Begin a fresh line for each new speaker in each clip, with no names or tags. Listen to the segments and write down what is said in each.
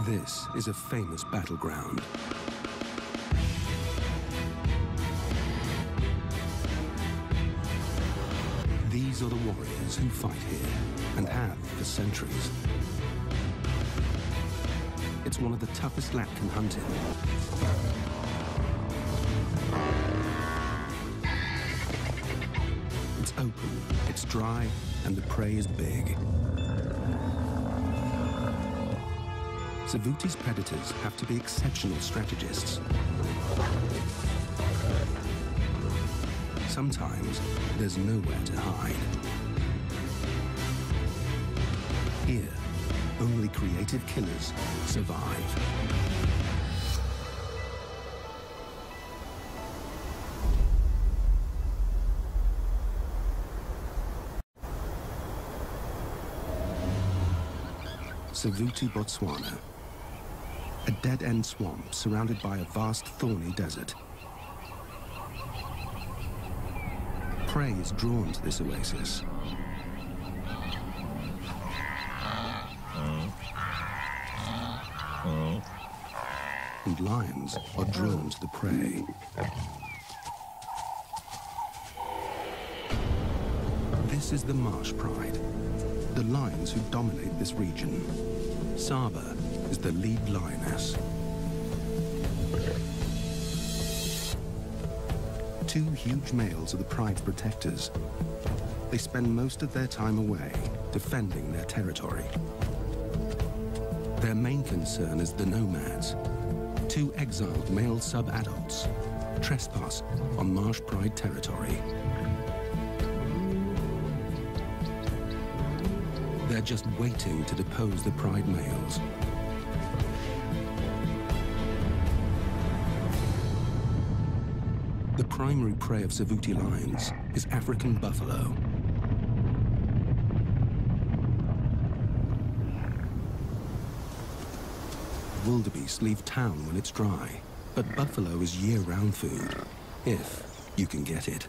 This is a famous battleground. These are the warriors who fight here and have for centuries. It's one of the toughest land can hunt in. It's open, it's dry, and the prey is big. Savuti's predators have to be exceptional strategists. Sometimes there's nowhere to hide. Here, only creative killers survive. Savuti, Botswana. A dead-end swamp surrounded by a vast thorny desert. Prey is drawn to this oasis. And lions are drawn to the prey. This is the marsh pride, the lions who dominate this region. Saba is the lead lioness. Two huge males are the pride's protectors. They spend most of their time away, defending their territory. Their main concern is the nomads. Two exiled male sub-adults trespass on marsh pride territory. They're just waiting to depose the pride males. The primary prey of Savuti lions is African buffalo. Wildebeest leave town when it's dry, but buffalo is year-round food, if you can get it.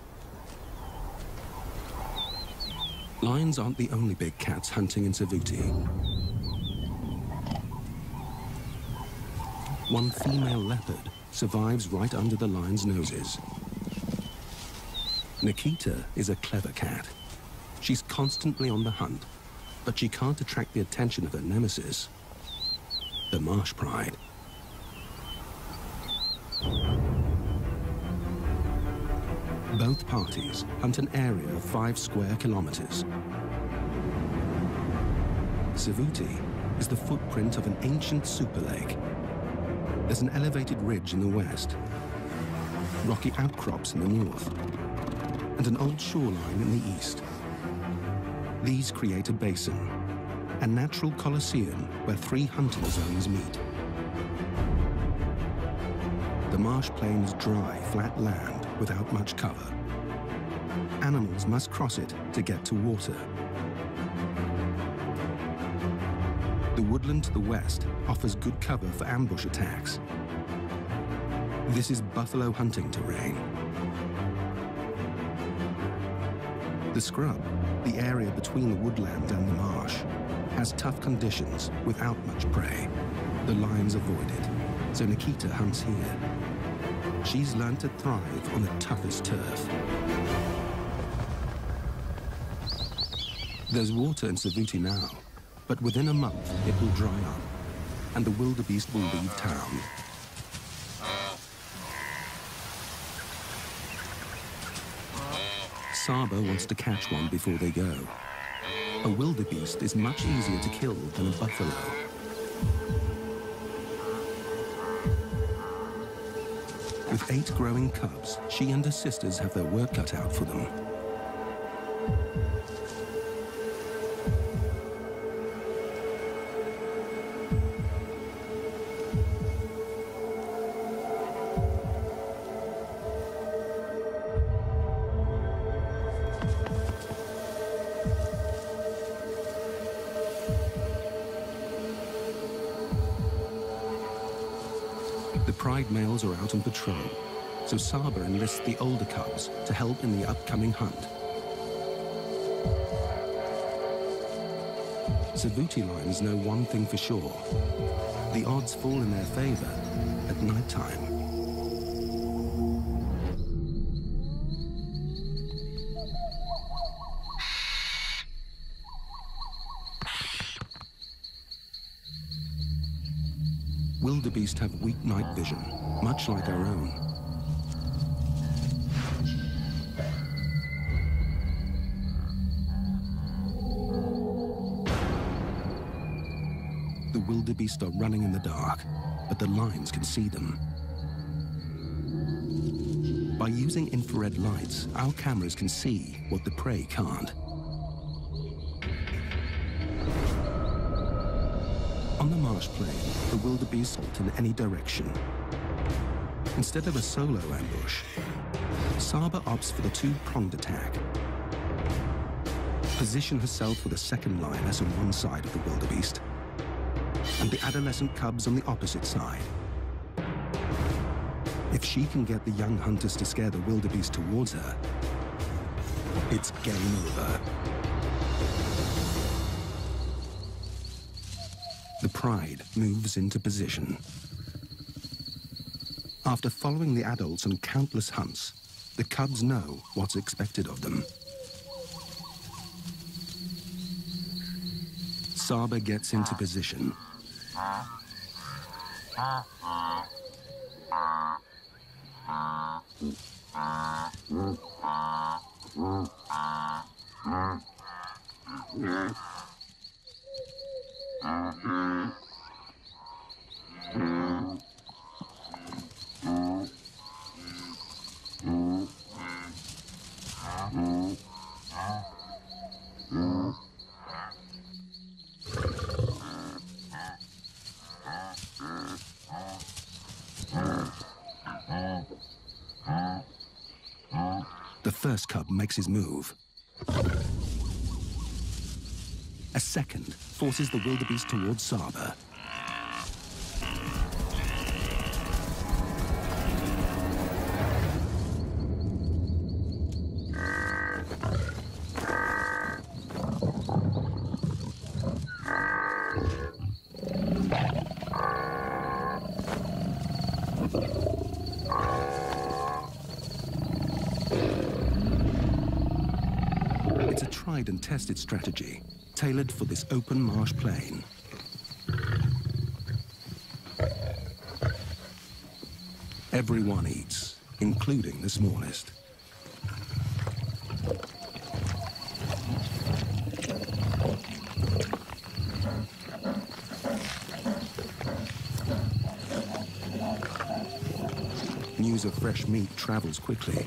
Lions aren't the only big cats hunting in Savuti. One female leopard survives right under the lions' noses. Nikita is a clever cat. She's constantly on the hunt, but she can't attract the attention of her nemesis, the marsh pride. Both parties hunt an area of 5 square kilometers. Savuti is the footprint of an ancient super lake. There's an elevated ridge in the west, rocky outcrops in the north, and an old shoreline in the east. These create a basin, a natural coliseum where 3 hunting zones meet. The marsh plain is dry, flat land without much cover. Animals must cross it to get to water. The woodland to the west offers good cover for ambush attacks. This is buffalo hunting terrain. The scrub, the area between the woodland and the marsh, has tough conditions without much prey. The lions avoid it, so Nikita hunts here. She's learned to thrive on the toughest turf. There's water in Savuti now, but within a month it will dry up, and the wildebeest will leave town. Saba wants to catch one before they go. A wildebeest is much easier to kill than a buffalo. With 8 growing cubs, she and her sisters have their work cut out for them. The pride males are out on patrol, so Saba enlists the older cubs to help in the upcoming hunt. Savannah lions know one thing for sure. The odds fall in their favor at night time. Wildebeest have weak night vision, much like our own. The wildebeest are running in the dark, but the lions can see them. By using infrared lights, our cameras can see what the prey can't. On the marsh plain, the wildebeest halt in any direction. Instead of a solo ambush, Saba opts for the two-pronged attack. Position herself with a second lioness on one side of the wildebeest, and the adolescent cubs on the opposite side. If she can get the young hunters to scare the wildebeest towards her, it's game over. The pride moves into position. After following the adults on countless hunts, the cubs know what's expected of them. Saba gets into position. The first cub makes his move. A second forces the wildebeest towards Saba. It's a tried and tested strategy, tailored for this open marsh plain. Everyone eats, including the smallest. News of fresh meat travels quickly.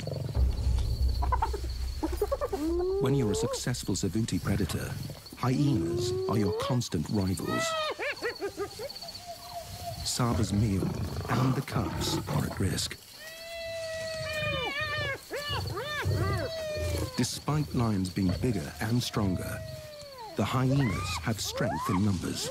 When you're a successful Savannah predator, hyenas are your constant rivals. Saba's meal and the cubs are at risk. Despite lions being bigger and stronger, the hyenas have strength in numbers.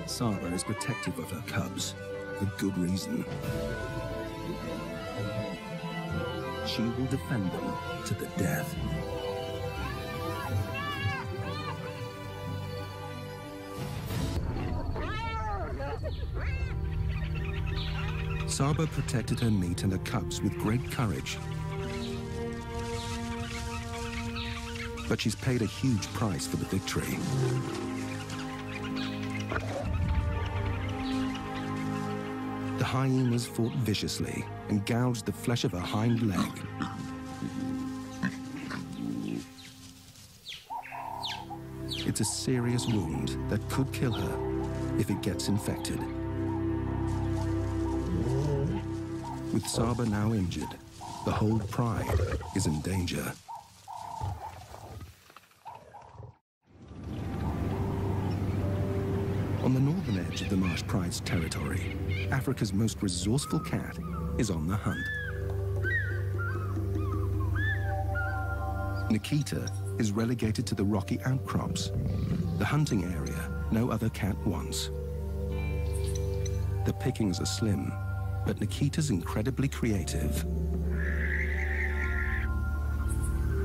Saba is protective of her cubs, for good reason. She will defend them to the death. Saba protected her meat and her cubs with great courage. But she's paid a huge price for the victory. The hyenas fought viciously and gouged the flesh of her hind leg. It's a serious wound that could kill her if it gets infected. With Saba now injured, the whole pride is in danger. On the northern edge of the Marsh Pride's territory, Africa's most resourceful cat is on the hunt. Nikita is relegated to the rocky outcrops, the hunting area no other cat wants. The pickings are slim, but Nikita's incredibly creative.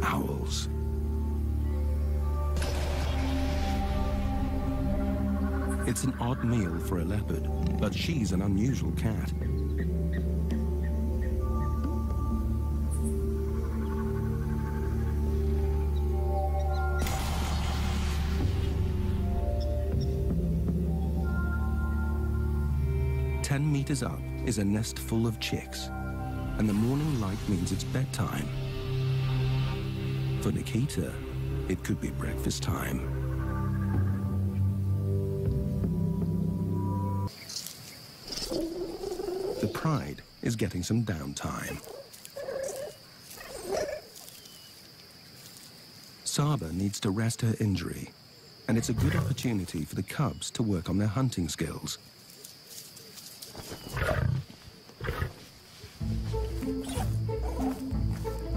Owls. It's an odd meal for a leopard, but she's an unusual cat. "10 meters up is a nest full of chicks, and the morning light means it's bedtime. For Nikita, it could be breakfast time. The pride is getting some downtime. Saba needs to rest her injury, and it's a good opportunity for the cubs to work on their hunting skills.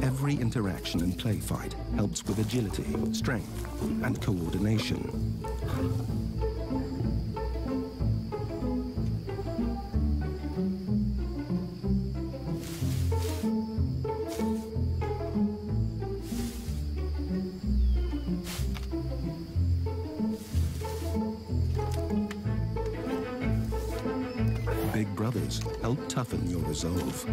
Every interaction and play fight helps with agility, strength, and coordination. Big brothers help toughen your resolve.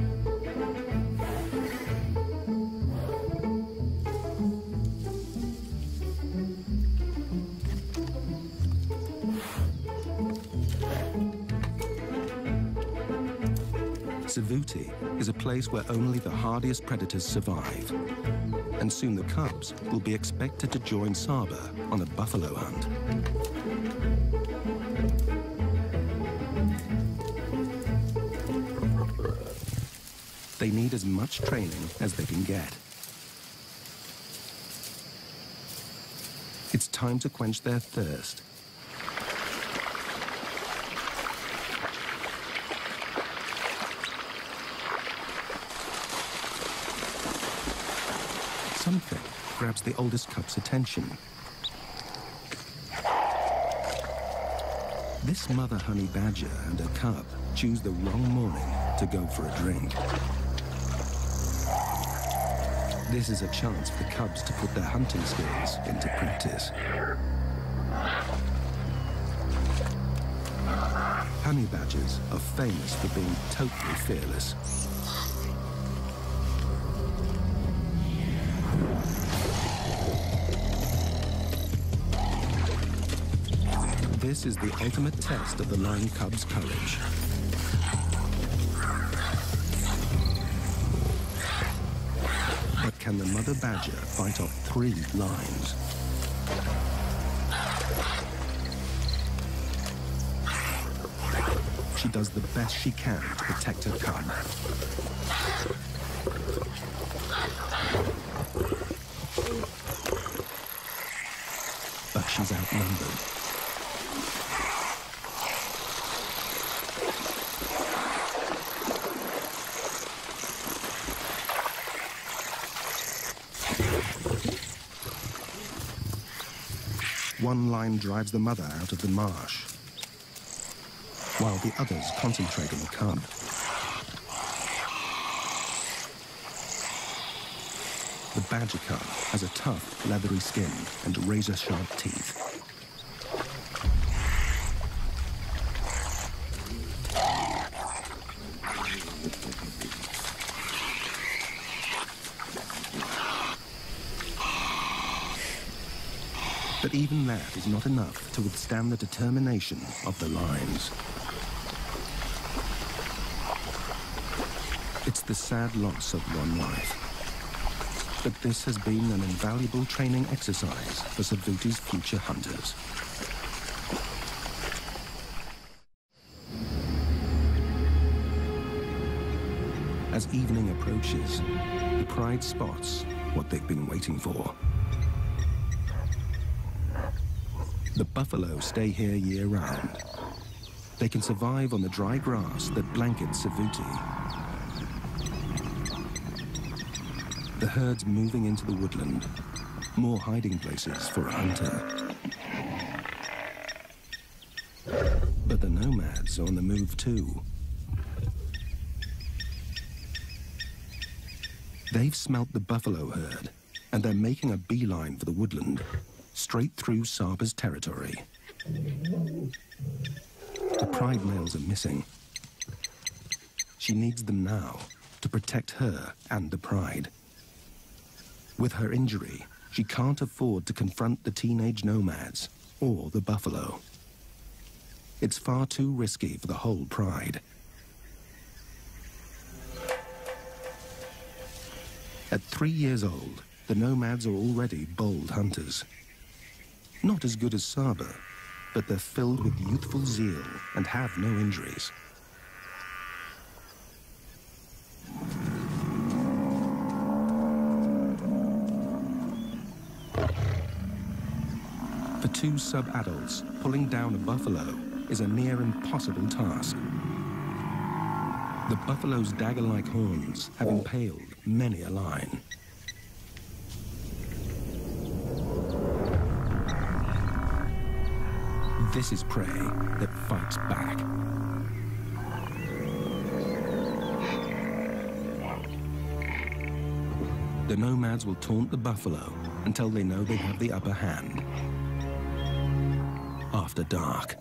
Savuti is a place where only the hardiest predators survive, and soon the cubs will be expected to join Saba on a buffalo hunt. They need as much training as they can get. It's time to quench their thirst. Something grabs the oldest cub's attention. This mother honey badger and her cub choose the wrong morning to go for a drink. This is a chance for the cubs to put their hunting skills into practice. Honey badgers are famous for being totally fearless. This is the ultimate test of the lion cub's courage. But can the mother badger fight off 3 lions? She does the best she can to protect her cub. But she's outnumbered. One lion drives the mother out of the marsh, while the others concentrate on the cub. The badger cub has a tough, leathery skin and razor-sharp teeth. But even that is not enough to withstand the determination of the lions. It's the sad loss of one life. But this has been an invaluable training exercise for Savuti's future hunters. As evening approaches, the pride spots what they've been waiting for. The buffalo stay here year-round. They can survive on the dry grass that blankets Savuti. The herd's moving into the woodland. More hiding places for a hunter. But the nomads are on the move too. They've smelt the buffalo herd, and they're making a beeline for the woodland, straight through Saba's territory. The pride males are missing. She needs them now to protect her and the pride. With her injury, she can't afford to confront the teenage nomads or the buffalo. It's far too risky for the whole pride. At 3 years old, the nomads are already bold hunters. Not as good as Saba, but they're filled with youthful zeal and have no injuries. For two sub-adults, pulling down a buffalo is a near impossible task. The buffalo's dagger-like horns have impaled many a lion. This is prey that fights back. The nomads will taunt the buffalo until they know they have the upper hand. After dark.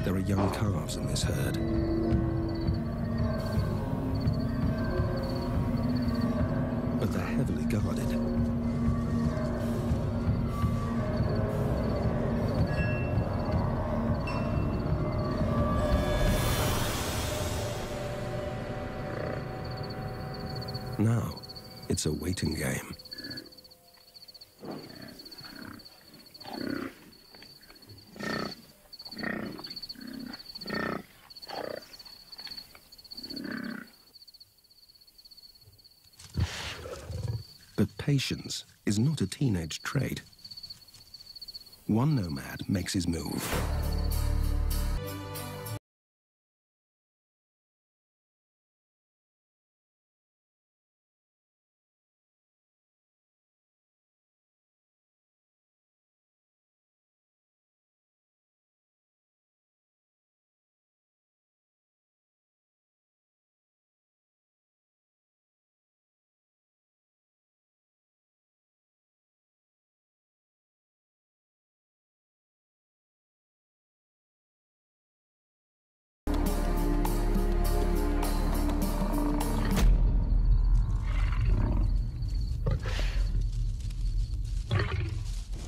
There are young calves in this herd. But they're heavily guarded. Now, it's a waiting game. But patience is not a teenage trait. One nomad makes his move.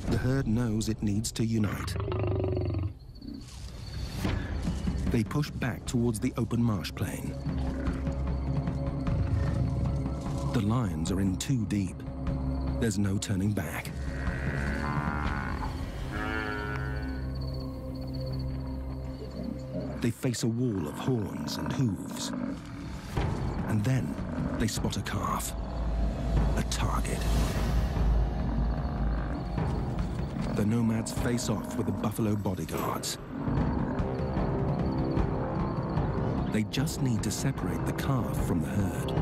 The herd knows it needs to unite. They push back towards the open marsh plain. The lions are in too deep. There's no turning back. They face a wall of horns and hooves. And then they spot a calf, a target. The nomads face off with the buffalo bodyguards. They just need to separate the calf from the herd.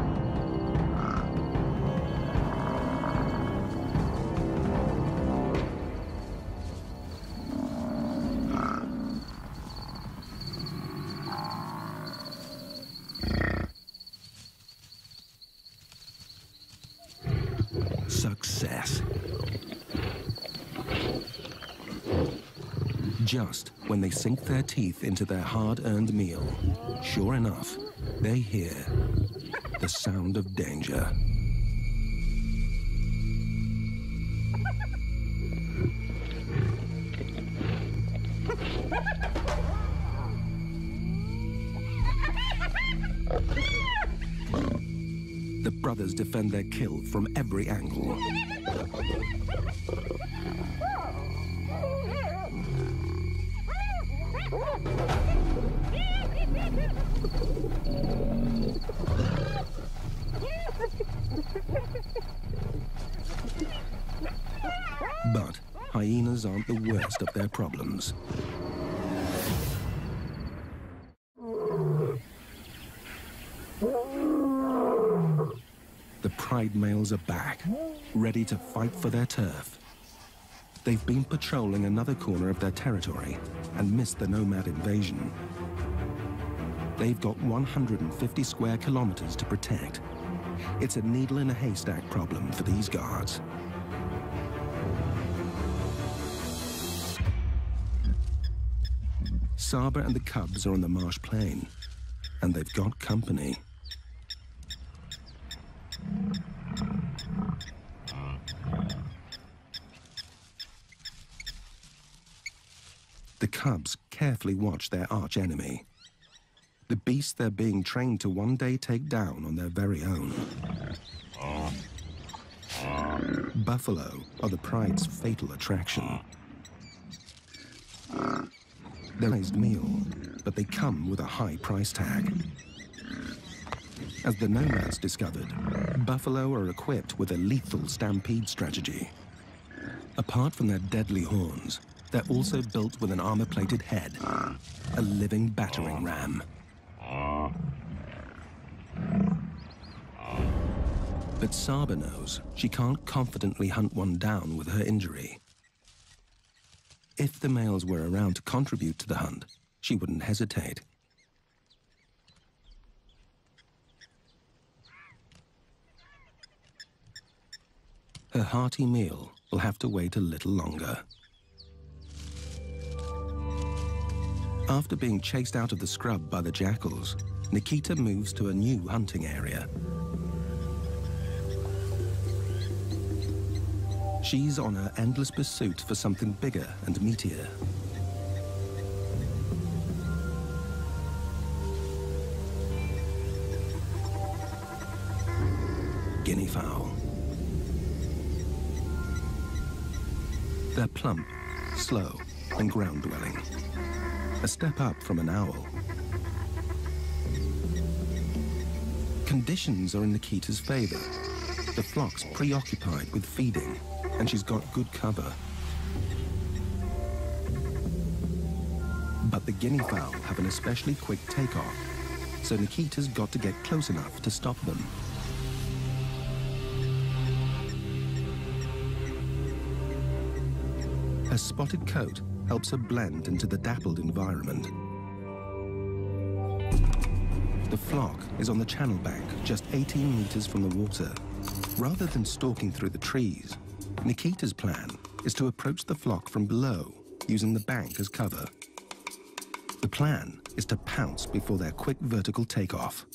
Success. Just when they sink their teeth into their hard-earned meal, sure enough, they hear the sound of danger. The brothers defend their kill from every angle. numbers aren't the worst of their problems. The pride males are back, ready to fight for their turf. They've been patrolling another corner of their territory and missed the nomad invasion. They've got 150 square kilometers to protect. It's a needle in a haystack problem for these guards. Saba and the cubs are on the marsh plain, and they've got company. The cubs carefully watch their arch-enemy, the beast they're being trained to one day take down on their very own. Buffalo are the pride's fatal attraction. They're a nice meal, but they come with a high price tag. As the nomads discovered, buffalo are equipped with a lethal stampede strategy. Apart from their deadly horns, they're also built with an armor-plated head, a living battering ram. But Saba knows she can't confidently hunt one down with her injury. If the males were around to contribute to the hunt, she wouldn't hesitate. Her hearty meal will have to wait a little longer. After being chased out of the scrub by the jackals, Nikita moves to a new hunting area. She's on her endless pursuit for something bigger and meatier. Guinea fowl. They're plump, slow, and ground-dwelling. A step up from an owl. Conditions are in Nikita's favor. The flock's preoccupied with feeding, and she's got good cover. But the guinea fowl have an especially quick takeoff, so Nikita's got to get close enough to stop them. Her spotted coat helps her blend into the dappled environment. The flock is on the channel bank, just 18 meters from the water. Rather than stalking through the trees, Nikita's plan is to approach the flock from below, using the bank as cover. The plan is to pounce before their quick vertical takeoff.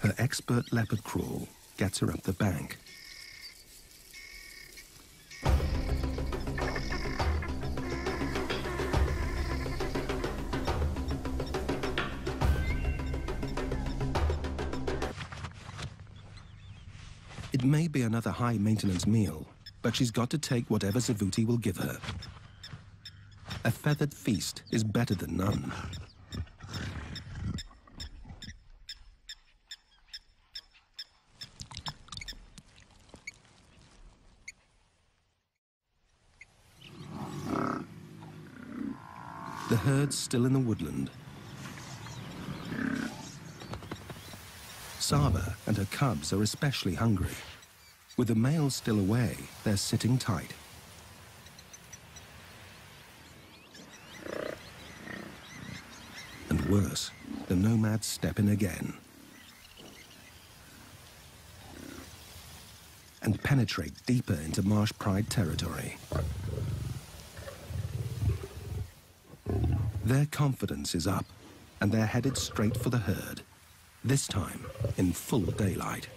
Her expert leopard crawl gets her up the bank. It may be another high-maintenance meal, but she's got to take whatever Savuti will give her. A feathered feast is better than none. The herd's still in the woodland. Saba and her cubs are especially hungry. With the males still away, they're sitting tight. And worse, the nomads step in again and penetrate deeper into marsh pride territory. Their confidence is up, and they're headed straight for the herd, this time in full daylight.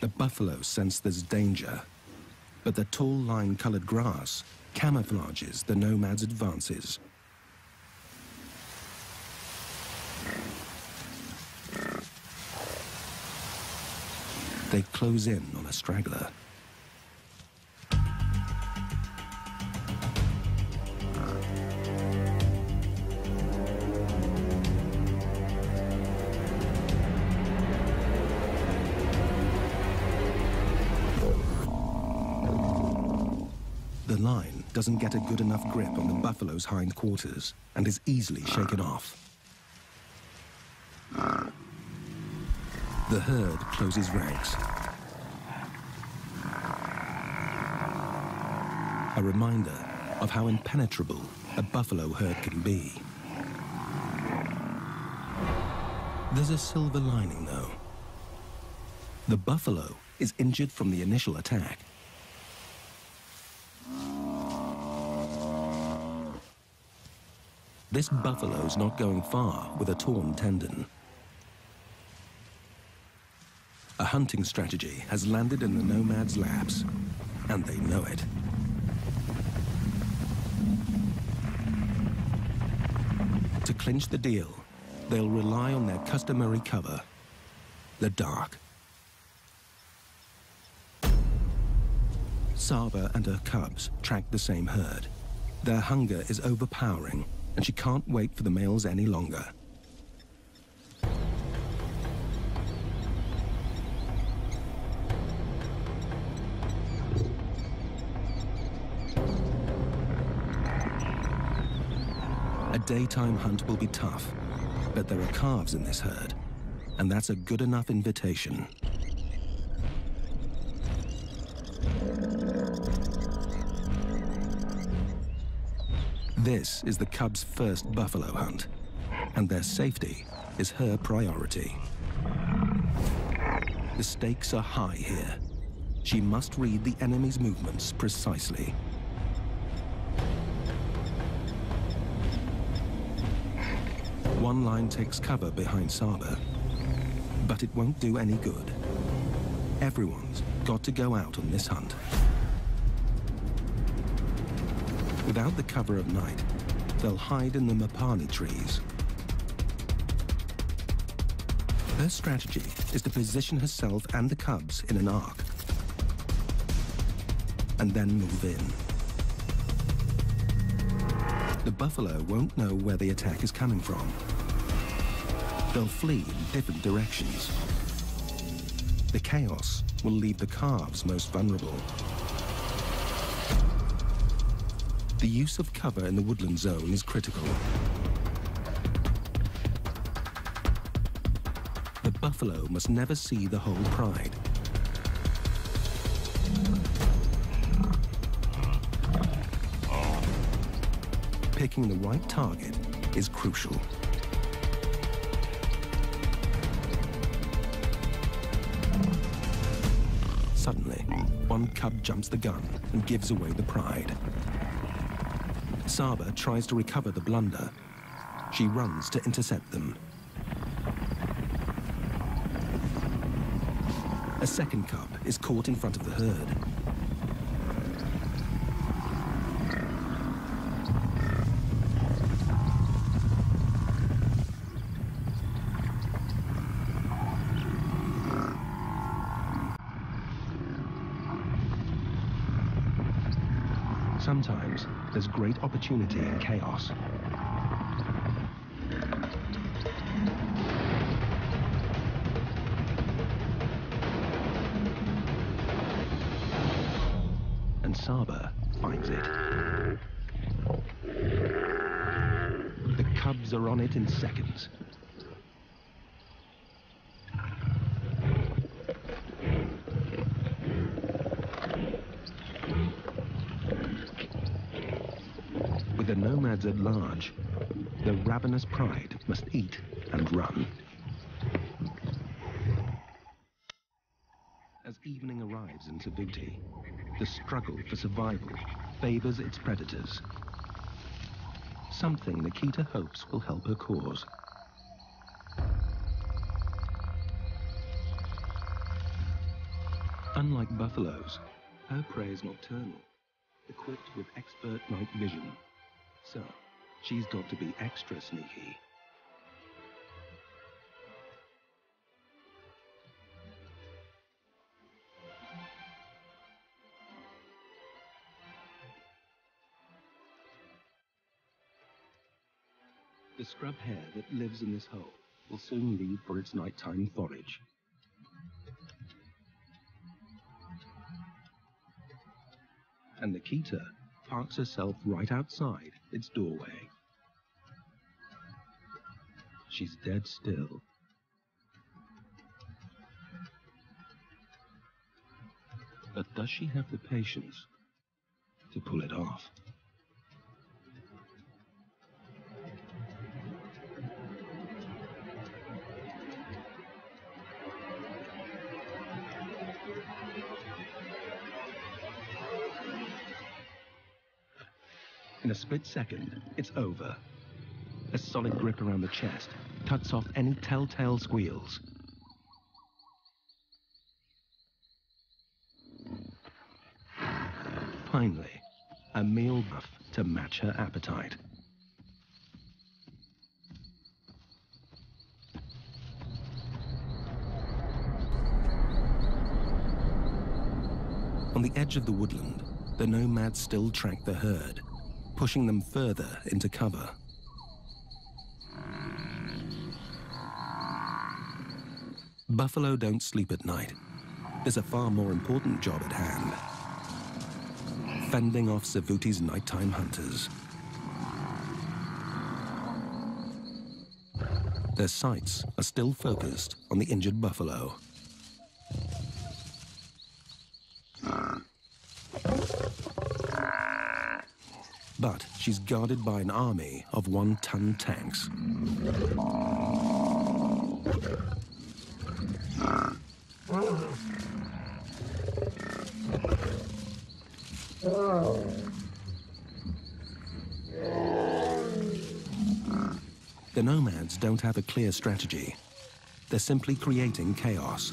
The buffalo sense there's danger, but the tall lime-colored grass camouflages the nomads' advances. They close in on a straggler. The line doesn't get a good enough grip on the buffalo's hindquarters and is easily shaken off. The herd closes ranks. A reminder of how impenetrable a buffalo herd can be. There's a silver lining, though. The buffalo is injured from the initial attack. This buffalo's not going far with a torn tendon. A hunting strategy has landed in the nomad's laps, and they know it. To clinch the deal, they'll rely on their customary cover, the dark. Saba and her cubs track the same herd. Their hunger is overpowering, and she can't wait for the males any longer. A daytime hunt will be tough, but there are calves in this herd, and that's a good enough invitation. This is the cubs' first buffalo hunt, and their safety is her priority. The stakes are high here. She must read the enemy's movements precisely. One line takes cover behind Saba, but it won't do any good. Everyone's got to go out on this hunt. Without the cover of night, they'll hide in the mapani trees. Her strategy is to position herself and the cubs in an arc, and then move in. The buffalo won't know where the attack is coming from. They'll flee in different directions. The chaos will leave the calves most vulnerable. The use of cover in the woodland zone is critical. The buffalo must never see the whole pride. Picking the right target is crucial. Suddenly, one cub jumps the gun and gives away the pride. Saba tries to recover the blunder. She runs to intercept them. A second cub is caught in front of the herd. Sometimes there's great opportunity in chaos. And Saba finds it. The cubs are on it in seconds. With the nomads at large, the ravenous pride must eat and run. As evening arrives in Savannah, the struggle for survival favors its predators. Something Nikita hopes will help her cause. Unlike buffaloes, her prey is nocturnal, equipped with expert night vision. So, she's got to be extra sneaky. The scrub hare that lives in this hole will soon leave for its nighttime forage. And Nikita parks herself right outside its doorway. She's dead still. But does she have the patience to pull it off? In a split second, it's over. A solid grip around the chest cuts off any telltale squeals. Finally, a meal buff to match her appetite. On the edge of the woodland, the nomads still track the herd, pushing them further into cover. Buffalo don't sleep at night. There's a far more important job at hand: fending off Savuti's nighttime hunters. Their sights are still focused on the injured buffalo. But she's guarded by an army of 1-ton tanks. The nomads don't have a clear strategy. They're simply creating chaos.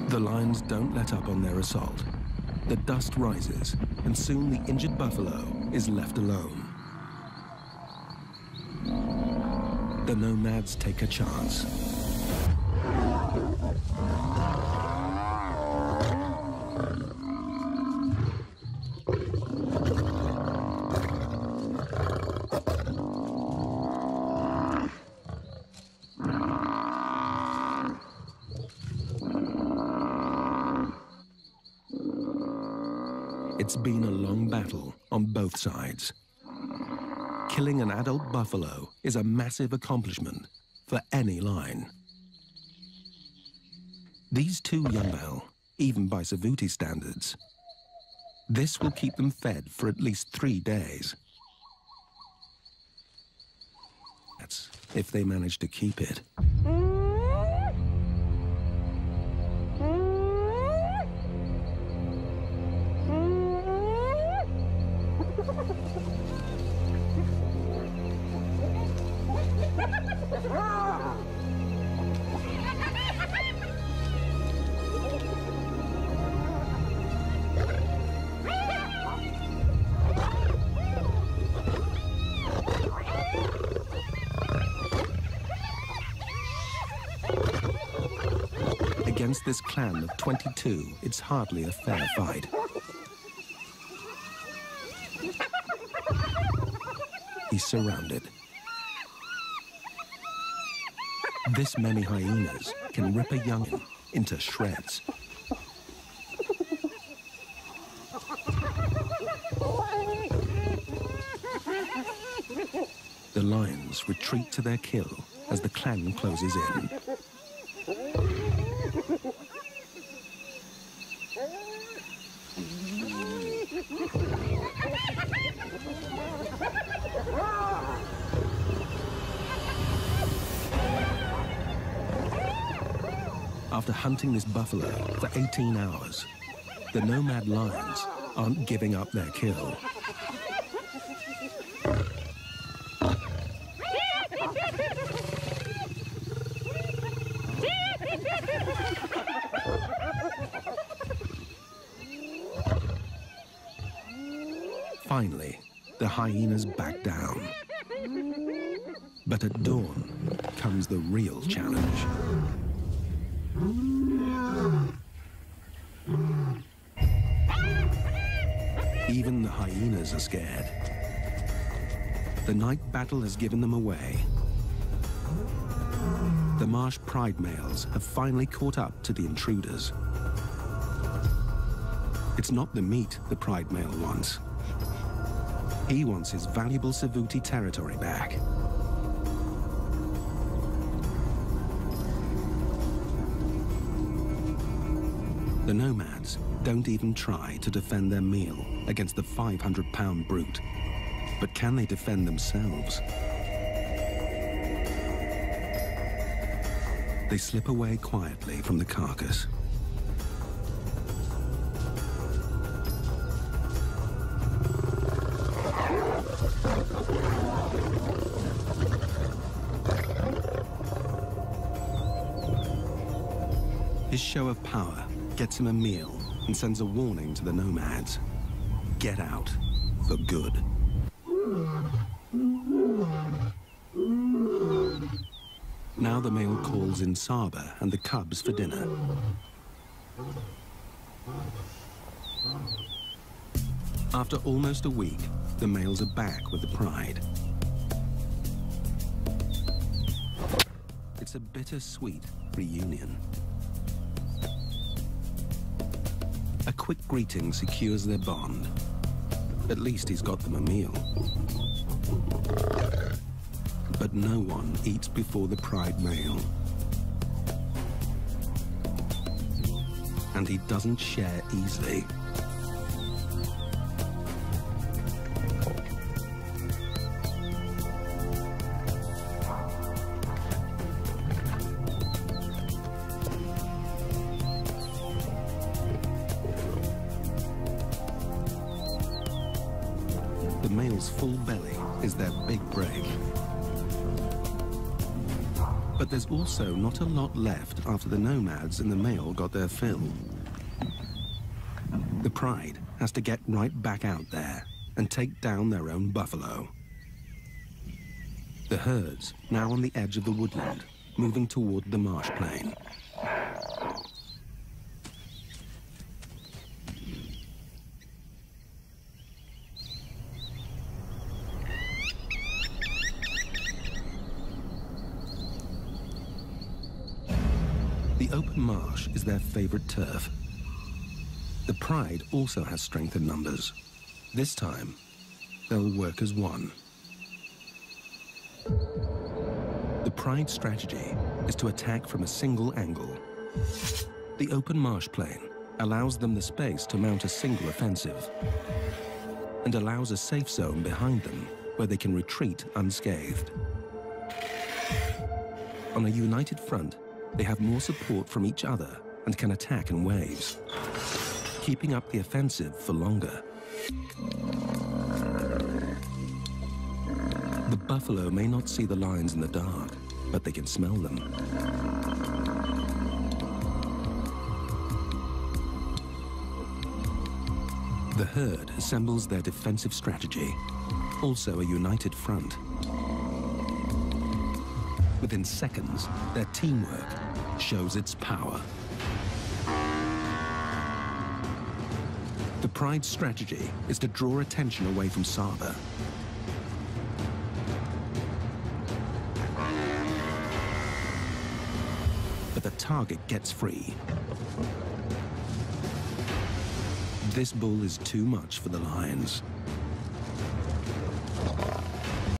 The lions don't let up on their assault. The dust rises, and soon the injured buffalo is left alone. The nomads take a chance. It's been a long battle on both sides. Killing an adult buffalo is a massive accomplishment for any line. These two young buffalo, even by Savuti standards, this will keep them fed for at least 3 days. That's if they manage to keep it. Against this clan of 22, it's hardly a fair fight. He's surrounded. This many hyenas can rip a young'un into shreds. The lions retreat to their kill as the clan closes in. After hunting this buffalo for 18 hours, the nomad lions aren't giving up their kill. Finally, the hyenas back down. But at dawn comes the real challenge. Even the hyenas are scared. The night battle has given them away. The marsh pride males have finally caught up to the intruders. It's not the meat the pride male wants. He wants his valuable Savuti territory back. The nomads don't even try to defend their meal against the 500-pound brute. But can they defend themselves? They slip away quietly from the carcass. His show of power gets him a meal and sends a warning to the nomads. Get out for good. Now the male calls in Saba and the cubs for dinner. After almost a week, the males are back with the pride. It's a bittersweet reunion. A quick greeting secures their bond. At least he's got them a meal. But no one eats before the pride male. And he doesn't share easily. The male's full belly is their big break. But there's also not a lot left after the nomads and the male got their fill. The pride has to get right back out there and take down their own buffalo. The herd's now on the edge of the woodland, moving toward the marsh plain. The open marsh is their favorite turf. The pride also has strength in numbers. This time, they'll work as one. The pride strategy is to attack from a single angle. The open marsh plain allows them the space to mount a single offensive and allows a safe zone behind them where they can retreat unscathed. On a united front, they have more support from each other and can attack in waves, keeping up the offensive for longer. The buffalo may not see the lions in the dark, but they can smell them. The herd assembles their defensive strategy, also a united front. Within seconds, their teamwork shows its power. The pride's strategy is to draw attention away from Saba. But the target gets free. This bull is too much for the lions.